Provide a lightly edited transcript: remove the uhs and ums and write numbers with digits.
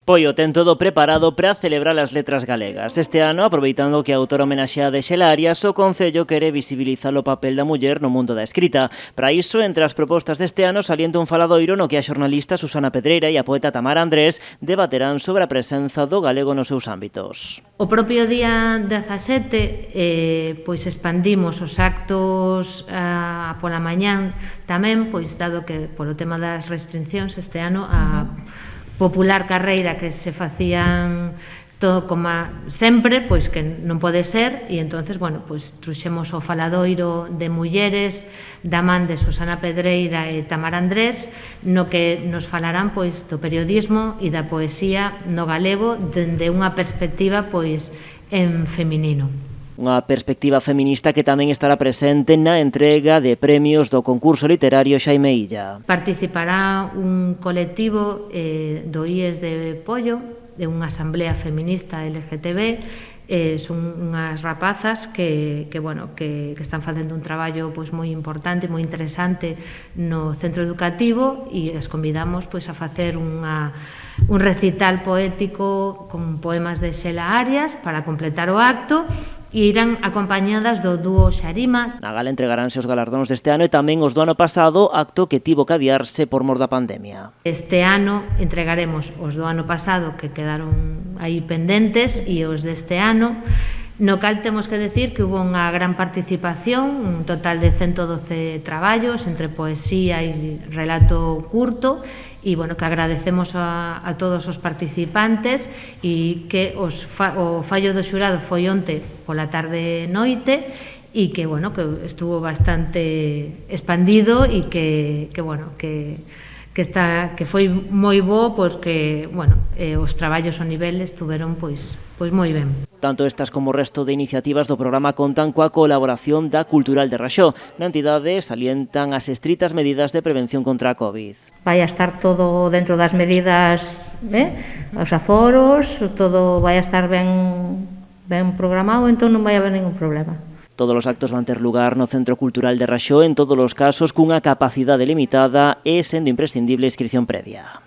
Poio ten todo preparado para celebrar as letras galegas. Este ano, aproveitando que a autora homenaxeada é Xela Arias, o Concello quere visibilizar o papel da muller no mundo da escrita. Para iso, entre as propostas deste ano, salienta un faladoiro no que a xornalista Susana Pedreira e a poeta Tamara Andrés debaterán sobre a presenza do galego nos seus ámbitos. O propio día 17, pois expandimos os actos pola mañán tamén, pois dado que polo tema das restriccións este ano a popular carreira que se facían todo como sempre, pois que non pode ser, e entonces, bueno, pois truxemos o faladoiro de mulleres da man de Susana Pedreira e Tamara Andrés, no que nos falarán pois do periodismo e da poesía no galego dende unha perspectiva pois en feminino. Unha perspectiva feminista que tamén estará presente na entrega de premios do concurso literario Xaime Illa. Participará un colectivo do IES de Pollo, de unha asamblea feminista LGTB, son unhas rapazas que están facendo un traballo pois moi importante, moi interesante no centro educativo, e as convidamos pois a facer un recital poético con poemas de Xela Arias para completar o acto, e irán acompañadas do dúo Xarima. Na gala entregaránse os galardóns deste ano e tamén os do ano pasado, acto que tivo que adiarse por mor da pandemia. Este ano entregaremos os do ano pasado que quedaron aí pendentes e os deste ano, no cal temos que decir que hubo unha gran participación, un total de 112 traballos entre poesía e relato curto, e bueno, que agradecemos a todos os participantes, e que o fallo do xurado foi onte pola tarde noite, e que bueno, que estuvo bastante expandido e que foi moi bo, porque bueno, os traballos ao nivel estuveron pois moi ben. Tanto estas como o resto de iniciativas do programa contan coa colaboración da Cultural de Raxó. Na entidade salientan as estritas medidas de prevención contra a COVID. Vai a estar todo dentro das medidas, os aforos, todo vai a estar ben programado, entón non vai haber ningún problema. Todos os actos van ter lugar no Centro Cultural de Raxó, en todos os casos cunha capacidade limitada e sendo imprescindible inscripción previa.